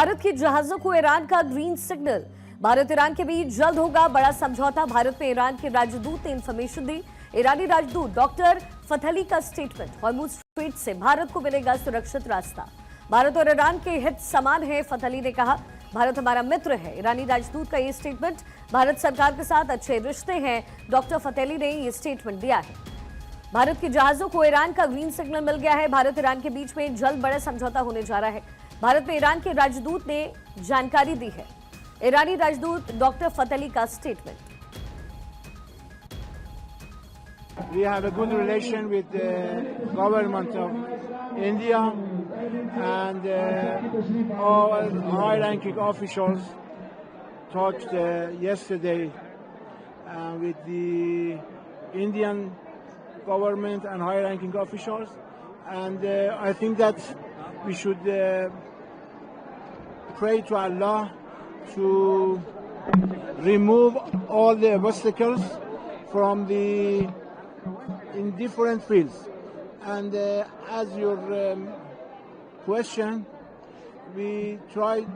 भारत के जहाजों को ईरान का ग्रीन सिग्नल। भारत ईरान के बीच जल्द होगा बड़ा समझौता। भारत में ईरान के राजदूत ने इंफॉर्मेशन दी। ईरानी राजदूत डॉक्टर फतहली का स्टेटमेंट, हॉर्मुज स्ट्रेट से भारत को मिलेगा सुरक्षित रास्ता। भारत और ईरान के हित समान है, फतहली ने कहा। भारत हमारा मित्र है। ईरानी राजदूत का ये स्टेटमेंट। भारत सरकार के साथ अच्छे रिश्ते हैं, डॉक्टर फतहली ने ये स्टेटमेंट दिया है। भारत के जहाजों को ईरान का ग्रीन सिग्नल मिल गया है। भारत ईरान के बीच में जल्द बड़ा समझौता होने जा रहा है। भारत में ईरान के राजदूत ने जानकारी दी है। ईरानी राजदूत डॉक्टर फतहली का statement. We have a good relation with the government of India, and all high-ranking officials talked yesterday with the Indian government and high-ranking officials, and I think that we should pray to Allah to remove all the obstacles from the in different fields. And as your question, we tried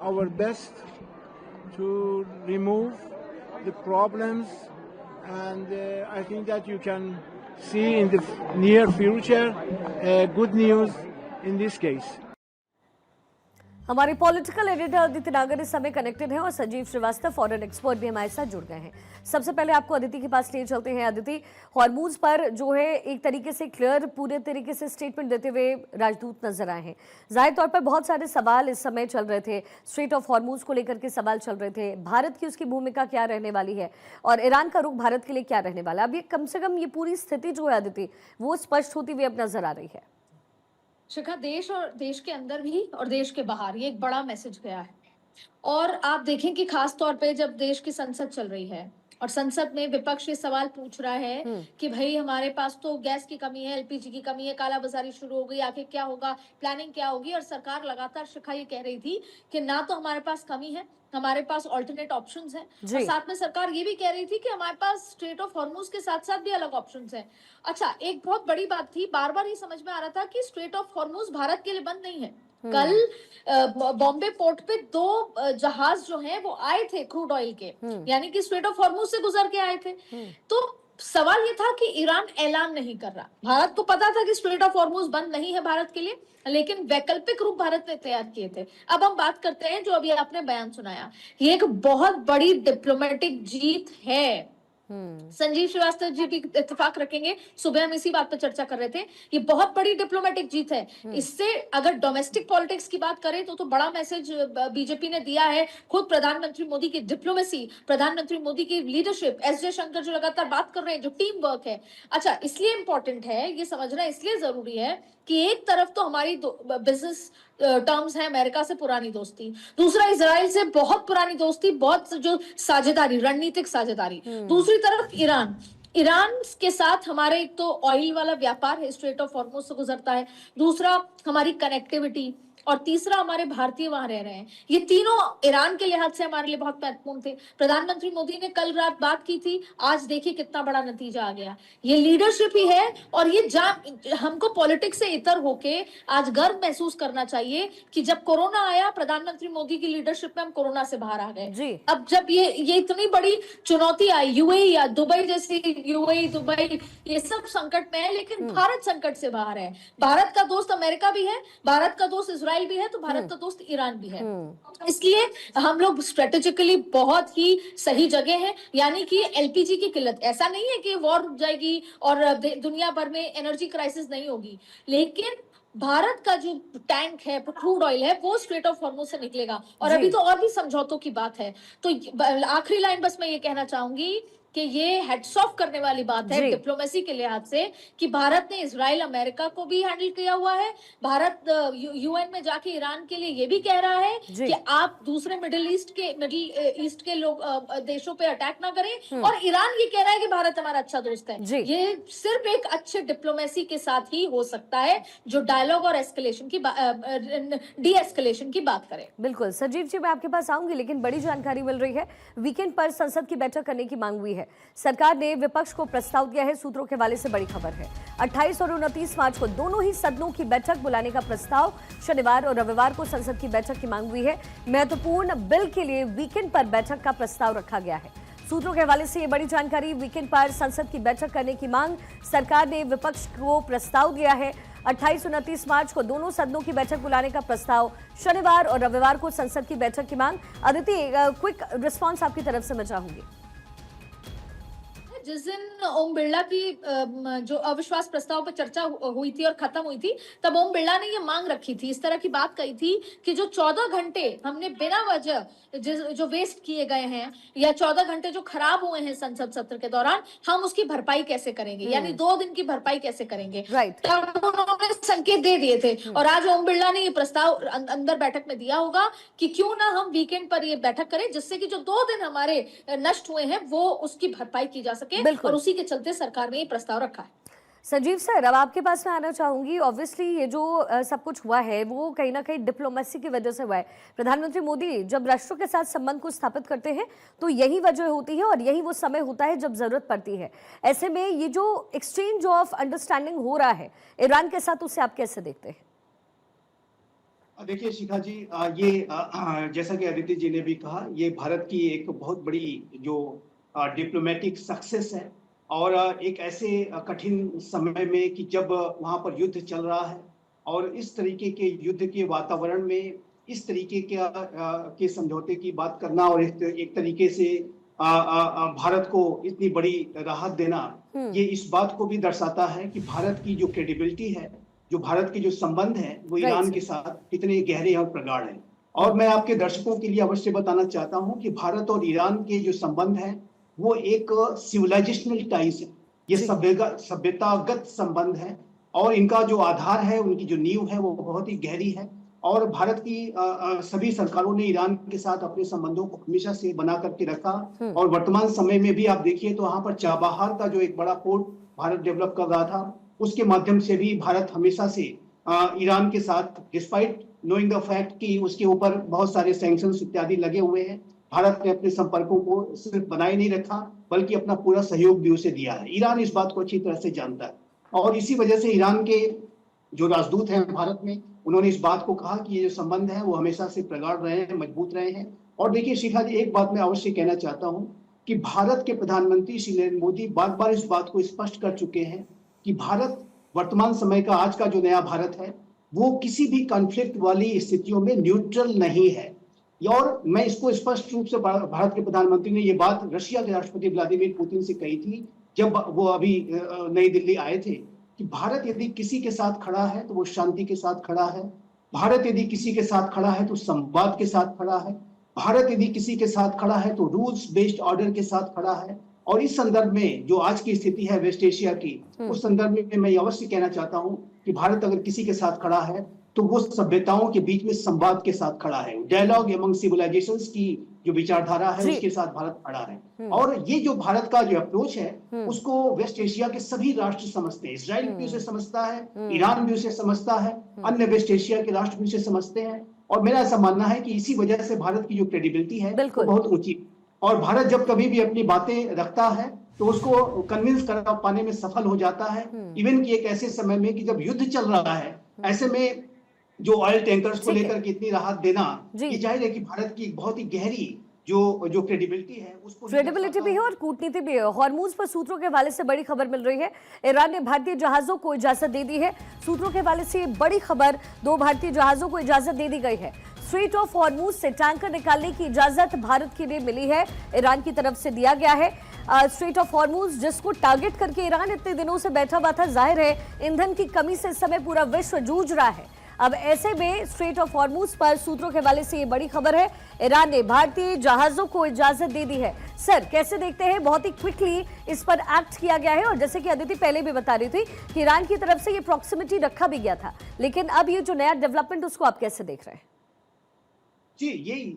our best to remove the problems, and I think that you can see in the near future good news in this case. हमारे political editor Aditi नागर इस समय connected हैं और Sanjeev Srivastava foreign expert भी हमारे साथ जुड़ गए हैं। सबसे पहले आपको अदिति के पास ले चलते हैं। अदिति, हॉर्मुज पर जो है एक तरीके से क्लियर पूरे तरीके से स्टेटमेंट देते हुए राजदूत नजर आए हैं। जाहिर तौर पर बहुत सारे सवाल इस समय चल रहे थे, स्ट्रेट ऑफ हॉर्मुज को लेकर के सवाल चल रहे थे। भारत की उसकी भूमिका क्या रहने वाली है और ईरान का रुख भारत के लिए क्या रहने वाला है। अब ये कम से कम ये पूरी स्थिति जो है अदिति, वो स्पष्ट होती हुई अब नजर आ रही है। शिखा, देश और देश के अंदर भी और देश के बाहर ये एक बड़ा मैसेज गया है। और आप देखें कि खास तौर पे जब देश की संसद चल रही है और संसद में विपक्ष ये सवाल पूछ रहा है कि भाई हमारे पास तो गैस की कमी है, एलपीजी की कमी है, कालाबाजारी शुरू हो गई, आखिर क्या होगा, प्लानिंग क्या होगी। और सरकार लगातार, शिखा, ये कह रही थी कि ना तो हमारे पास कमी है, हमारे पास ऑल्टरनेट ऑप्शंस हैं, और साथ में सरकार ये भी कह रही थी कि हमारे पास स्ट्रेट ऑफ हॉर्मुज के साथ साथ भी अलग ऑप्शंस हैं। अच्छा, एक बहुत बड़ी बात थी, बार बार ये समझ में आ रहा था कि स्ट्रेट ऑफ हॉर्मुज भारत के लिए बंद नहीं है। कल बॉम्बे पोर्ट पे 2 जहाज जो हैं वो आए थे क्रूड ऑयल के, यानी कि स्ट्रेट ऑफ हॉर्मुज से गुजर के आए थे। तो सवाल ये था कि ईरान ऐलान नहीं कर रहा। भारत को पता था कि स्ट्रेट ऑफ हॉर्मुज बंद नहीं है भारत के लिए, लेकिन वैकल्पिक रूप भारत ने तैयार किए थे। अब हम बात करते हैं जो अभी आपने बयान सुनाया, ये एक बहुत बड़ी डिप्लोमेटिक जीत है। संजीव श्रीवास्तव जी भी इत्तेफाक रखेंगे, सुबह हम इसी बात पर चर्चा कर रहे थे। ये बहुत बड़ी डिप्लोमेटिक जीत है। इससे अगर डोमेस्टिक पॉलिटिक्स की बात करें तो बड़ा मैसेज बीजेपी ने दिया है। खुद प्रधानमंत्री मोदी की डिप्लोमेसी, प्रधानमंत्री मोदी की लीडरशिप, एस जयशंकर जो लगातार बात कर रहे हैं, जो टीम वर्क है। अच्छा, इसलिए इंपॉर्टेंट है, ये समझना इसलिए जरूरी है कि एक तरफ तो हमारी बिजनेस टर्म्स है अमेरिका से पुरानी दोस्ती, दूसरा इजराइल से बहुत पुरानी दोस्ती, बहुत जो साझेदारी, रणनीतिक साझेदारी। दूसरी तरफ ईरान के साथ हमारे एक तो ऑयल वाला व्यापार है, स्ट्रेट ऑफ हॉर्मुज से गुजरता है, दूसरा हमारी कनेक्टिविटी, और तीसरा हमारे भारतीय वहां रह रहे हैं। ये तीनों ईरान के लिहाज से हमारे लिए बहुत महत्वपूर्ण थे। प्रधानमंत्री मोदी ने कल रात बात की थी, आज देखिए कितना बड़ा नतीजा आ गया। ये लीडरशिप ही है, और ये हमको पॉलिटिक्स से इतर होके आज गर्व महसूस करना चाहिए कि जब कोरोना आया, प्रधानमंत्री मोदी की लीडरशिप में हम कोरोना से बाहर आ गए। अब जब ये इतनी बड़ी चुनौती आई, यूएई या दुबई जैसी, यूएई दुबई ये सब संकट में है, लेकिन भारत संकट से बाहर है। भारत का दोस्त अमेरिका भी है, भारत का दोस्त इजराइल भी है, तो भारत का दोस्त ईरान भी है। इसलिए हम लोग स्ट्रेटेजिकली बहुत ही सही जगह हैं। यानी कि एलपीजी की किल्लत, ऐसा नहीं है कि वॉर रुक जाएगी और दुनिया भर में एनर्जी क्राइसिस नहीं होगी, लेकिन भारत का जो टैंक है, क्रूड ऑयल है, वो स्ट्रेट ऑफ हॉर्मुज से निकलेगा। और अभी तो और भी समझौतों की बात है। तो आखिरी लाइन बस मैं ये कहना चाहूंगी कि ये हेड्स ऑफ करने वाली बात है डिप्लोमेसी के लिहाज से कि भारत ने इजराइल, अमेरिका को भी हैंडल किया हुआ है। भारत यूएन में जाके ईरान के लिए ये भी कह रहा है कि आप दूसरे मिडिल ईस्ट के लोग देशों पे अटैक ना करें, और ईरान ये कह रहा है कि भारत हमारा अच्छा दोस्त है। ये सिर्फ एक अच्छे डिप्लोमेसी के साथ ही हो सकता है जो डायलॉग और एस्केलेशन की डी एस्केलेशन की बात करे। बिल्कुल संजीव जी, मैं आपके पास आऊंगी, लेकिन बड़ी जानकारी मिल रही है वीकेंड पर संसद की बैठक करने की मांग हुई है। है। सरकार ने विपक्ष को प्रस्ताव दिया है, सूत्रों के हवाले से बड़ी खबर है। 28 और 29 मार्च को दोनों ही सदनों की बैठक बुलाने का प्रस्ताव, शनिवार और रविवार को संसद की बैठक की मांग हुई है। महत्वपूर्ण बिल के लिए वीकेंड पर बैठक का प्रस्ताव रखा गया है। सूत्रों के हवाले से ये बड़ी जानकारी, वीकेंड पर संसद की बैठक करने की मांग, सरकार ने विपक्ष को प्रस्ताव दिया है। 28-29 मार्च को दोनों सदनों की बैठक बुलाने का प्रस्ताव, शनिवार और रविवार को संसद की बैठक की मांग। अदिति, क्विक रिस्पांस आपकी तरफ से मैं चाहूंगी। जिस दिन ओम बिरला की जो अविश्वास प्रस्ताव पर चर्चा हुई थी और खत्म हुई थी, तब ओम बिरला ने ये मांग रखी थी, इस तरह की बात कही थी कि जो 14 घंटे हमने बिना वजह जो वेस्ट किए गए हैं या 14 घंटे जो खराब हुए हैं संसद सत्र के दौरान, हम उसकी भरपाई कैसे करेंगे, यानी 2 दिन की भरपाई कैसे करेंगे। तब उन्होंने संकेत दे दिए थे और आज ओम बिरला ने ये प्रस्ताव अंदर बैठक में दिया होगा कि क्यों ना हम वीकेंड पर ये बैठक करें, जिससे कि जो 2 दिन हमारे नष्ट हुए हैं वो उसकी भरपाई की जा सके, और उसी के चलते सरकार ने ये प्रस्ताव रखा है। संजीव सर, अब आपके पास मैं आना चाहूंगी। ऑब्वियसली ये जो सब कुछ हुआ है वो कहीं ना कहीं डिप्लोमेसी की वजह से हुआ है। प्रधानमंत्री मोदी जब राष्ट्रों के साथ संबंध को स्थापित करते हैं तो यही वजह होती है और यही वो समय होता है जब जरूरत पड़ती है। ऐसे में ये जो एक्सचेंज ऑफ अंडरस्टैंडिंग हो रहा है ईरान के साथ, उसे आप कैसे देखते हैं? देखिए शिखा जी, ये जैसा कि अदिति जी ने भी कहा, ये भारत की एक बहुत बड़ी जो डिप्लोमेटिक सक्सेस है और एक ऐसे कठिन समय में कि जब वहाँ पर युद्ध चल रहा है और इस तरीके के युद्ध के वातावरण में इस तरीके के समझौते की बात करना और एक तरीके से भारत को इतनी बड़ी राहत देना, ये इस बात को भी दर्शाता है कि भारत की जो क्रेडिबिलिटी है, जो भारत के जो संबंध है वो ईरान के साथ कितने गहरे और प्रगाढ़ हैं। और मैं आपके दर्शकों के लिए अवश्य बताना चाहता हूं कि भारत और ईरान के जो संबंध है वो एक सिविलाइजेशनल टाइज है, ये सभ्यतागत संबंध है और इनका जो आधार है, उनकी जो नींव है वो बहुत ही गहरी है। और भारत की सभी सरकारों ने ईरान के साथ अपने संबंधों को हमेशा से बना करके रखा और वर्तमान समय में भी आप देखिए तो वहां पर चाबहार का जो एक बड़ा पोर्ट भारत डेवलप कर रहा था, उसके माध्यम से भी भारत हमेशा से ईरान के साथ, डिस्पाइट नोइंग द फैक्ट कि उसके ऊपर बहुत सारे सैंक्शंस इत्यादि लगे हुए हैं, भारत ने अपने संपर्कों को सिर्फ बनाए नहीं रखा बल्कि अपना पूरा सहयोग भी उसे दिया है। ईरान इस बात को अच्छी तरह से जानता है और इसी वजह से ईरान के जो राजदूत हैं भारत में, उन्होंने इस बात को कहा कि ये जो संबंध है वो हमेशा से प्रगाढ़ रहे हैं, मजबूत रहे हैं। और देखिए शिखा जी, एक बात मैं अवश्य कहना चाहता हूँ कि भारत के प्रधानमंत्री श्री नरेंद्र मोदी बार बार इस बात को स्पष्ट कर चुके हैं कि भारत वर्तमान समय का, आज का जो नया भारत है, वो किसी भी कॉन्फ्लिक्ट वाली स्थितियों में न्यूट्रल नहीं है। और मैं इसको स्पष्ट रूप से, भारत के प्रधानमंत्री ने ये बात रशिया के राष्ट्रपति व्लादिमीर पुतिन से कही थी जब वो अभी नई दिल्ली आए थे कि भारत यदि किसी के साथ खड़ा है तो वो शांति के साथ खड़ा है, भारत यदि किसी के साथ खड़ा है तो संवाद के साथ खड़ा है, भारत यदि किसी के साथ खड़ा है तो रूल्स बेस्ड ऑर्डर के साथ खड़ा है। और इस संदर्भ में जो आज की स्थिति है वेस्ट एशिया की, उस संदर्भ में मैं अवश्य कहना चाहता हूं कि भारत अगर किसी के साथ खड़ा है तो वो सभ्यताओं के बीच में संवाद के साथ खड़ा है, डायलॉग एमंग सिविलाइजेशंस की जो विचारधारा है उसके साथ भारत खड़ा है। और ये जो भारत का जो अप्रोच है उसको वेस्ट एशिया के सभी राष्ट्र समझते हैं। इजराइल भी उसे समझता है, ईरान भी उसे समझता है, अन्य वेस्ट एशिया के राष्ट्र भी उसे समझते हैं। और मेरा ऐसा मानना है कि इसी वजह से भारत की जो क्रेडिबिलिटी है वो बहुत ऊंची, और भारत जब कभी भी अपनी बातें रखता है तो उसको कन्विंस कर पाने में सफल हो जाता है। इवन कि एक ऐसे समय में कि जब युद्ध चल रहा है, ऐसे में जो ऑयल टैंकर्स को लेकर के इतनी राहत देना, ये जाहिर है कि भारत की एक बहुत ही गहरी जो क्रेडिबिलिटी है, उसको क्रेडिबिलिटी भी है और कूटनीति भी है। हॉर्मूज पर सूत्रों के हवाले से बड़ी खबर मिल रही है, ईरान ने भारतीय जहाजों को इजाजत दे दी है। सूत्रों के हवाले से बड़ी खबर, 2 भारतीय जहाजों को इजाजत दे दी गई है। स्ट्रेट ऑफ हॉर्मूज से टैंकर निकालने की इजाजत भारत के लिए मिली है, ईरान की तरफ से दिया गया है। स्ट्रेट ऑफ हॉर्मूज जिसको टारगेट करके ईरान इतने दिनों से बैठा हुआ था, जाहिर है ईंधन की कमी से इस समय पूरा विश्व जूझ रहा है। अब ऐसे में स्ट्रेट ऑफ हॉर्मूज पर सूत्रों के हवाले से ये बड़ी खबर है, ईरान ने भारतीय जहाजों को इजाजत दे दी है। सर, कैसे देखते हैं? बहुत ही क्विकली इस पर एक्ट किया गया है और जैसे कि अदिति पहले भी बता रही थी कि ईरान की तरफ से ये प्रॉक्सिमिटी रखा भी गया था, लेकिन अब ये जो नया डेवलपमेंट उसको आप कैसे देख रहे हैं? जी,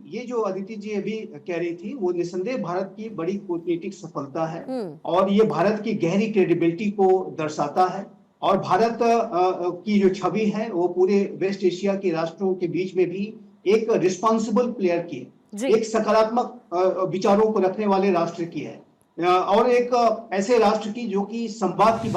ये जो अदिति जी अभी कह रही थी वो निसंदेह भारत की बड़ी कूटनीतिक सफलता है और ये भारत की गहरी क्रेडिबिलिटी को दर्शाता है। और भारत की जो छवि है वो पूरे वेस्ट एशिया के राष्ट्रों के बीच में भी एक रिस्पॉन्सिबल प्लेयर की है, एक सकारात्मक विचारों को रखने वाले राष्ट्र की है। और एक ऐसे राष्ट्र की जो कि संवाद की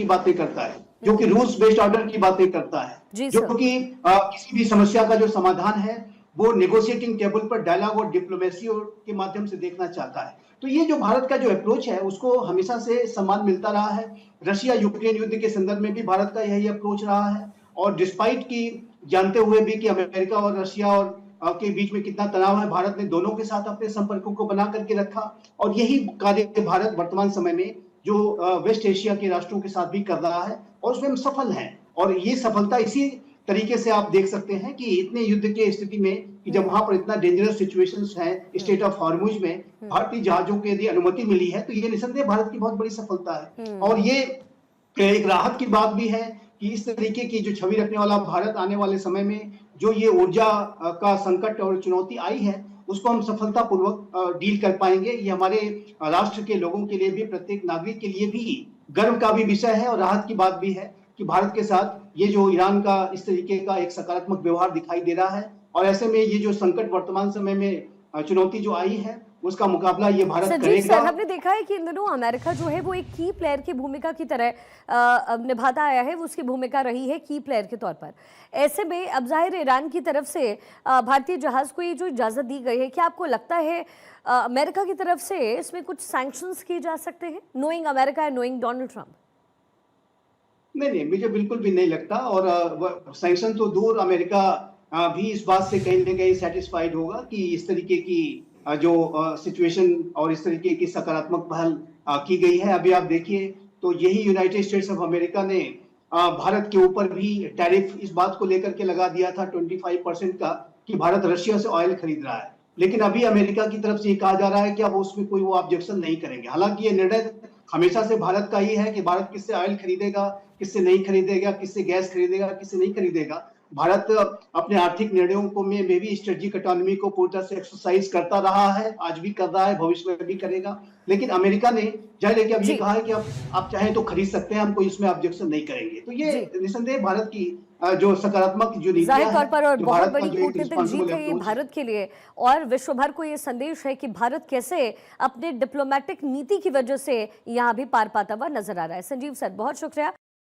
बातें करता है, जो कि रूल्स बेस्ड ऑर्डर की बातें करता है, जी जो सर। कि किसी भी समस्या का जो समाधान है वो नेगोशिएटिंग टेबल पर डायलॉग और डिप्लोमेसी के माध्यम से देखना चाहता है। तो ये जो भारत का जो अप्रोच है उसको हमेशा से सम्मान मिलता रहा है। रशिया यूक्रेन युद्ध के संदर्भ में भी भारत का यही अप्रोच रहा है, और डिस्पाइट की जानते हुए भी कि अमेरिका और रशिया और के बीच में कितना तनाव है, भारत ने दोनों के साथ अपने संपर्कों को बना करके रखा, और यही कार्य भारत वर्तमान समय में जो वेस्ट एशिया के राष्ट्रों के साथ भी कर रहा है, और उसमें हम सफल हैं। और ये सफलता इसी तरीके से आप देख सकते हैं कि इतने युद्ध के स्थिति में कि जब वहां पर इतना डेंजरस सिचुएशंस है स्टेट ऑफ हॉर्मुज में, भारतीय जहाजों को यदि अनुमति मिली है तो ये निसंदेह भारत की बहुत बड़ी सफलता है। और ये एक राहत की बात भी है कि इस तरीके की जो छवि रखने वाला भारत आने वाले समय में जो ये ऊर्जा का संकट और चुनौती आई है उसको हम सफलतापूर्वक डील कर पाएंगे। ये हमारे राष्ट्र के लोगों के लिए भी, प्रत्येक नागरिक के लिए भी गर्व का भी विषय है और राहत की बात भी है कि भारत के साथ ये जो ईरान का इस तरीके का एक सकारात्मक व्यवहार दिखाई दे रहा है, और ऐसे में ये जो संकट वर्तमान समय में चुनौती जो आई है उसका मुकाबला ये भारत संजीव करेगा। सर, हमने देखा है कि इन दिनों अमेरिका जो है वो एक की प्लेयर की भूमिका की तरह निभाता आया है, वो उसकी भूमिका रही है की प्लेयर के तौर पर। ऐसे में अब जाहिर ईरान की तरफ से भारतीय जहाज को ये जो इजाजत दी गई है, क्या आपको लगता है अमेरिका की तरफ से इसमें कुछ सैंक्शंस किए जा सकते हैं, knowing America and knowing Donald Trump? नहीं, मुझे बिल्कुल भी नहीं लगता, और सैंक्शन तो दूर, अमेरिका भी इस बात से कहीं न कहीं सेटिस्फाइड होगा कि इस तरीके की जो सिचुएशन और इस तरीके की सकारात्मक पहल की गई है। अभी आप देखिए तो यही यूनाइटेड स्टेट्स ऑफ अमेरिका ने भारत के ऊपर भी टैरिफ इस बात को लेकर के लगा दिया था 25% का, कि भारत रशिया से ऑयल खरीद रहा है। लेकिन अभी अमेरिका की तरफ से ये कहा जा रहा है कि अब उसमें कोई वो ऑब्जेक्शन नहीं करेंगे। हालांकि ये निर्णय हमेशा से भारत का ही है कि भारत किससे ऑयल खरीदेगा, किससे नहीं खरीदेगा, किससे गैस खरीदेगा, किससे नहीं खरीदेगा। भारत अपने आर्थिक निर्णयों को में भी स्ट्रेटेजिक ऑटोनॉमी को पूरी तरह से एक्सरसाइज करता रहा है, आज भी कर रहा है, भविष्य में भी करेगा। लेकिन अमेरिका ने जाहिर है कि अब ये कहा है कि आप चाहें तो खरीद सकते हैं, हम कोई इसमें ऑब्जेक्शन नहीं करेंगे। तो ये निसंदेह भारत की जो सकारात्मक जो नीतियां जाहिर तौर पर और बहुत बड़ी जो एक कूटनीतिक जीत responsible है ये approach भारत के लिए, और विश्व भर को ये संदेश है कि भारत कैसे अपने डिप्लोमेटिक नीति की वजह से यहाँ भी पार पाता हुआ नजर आ रहा है। संजीव सर, बहुत शुक्रिया।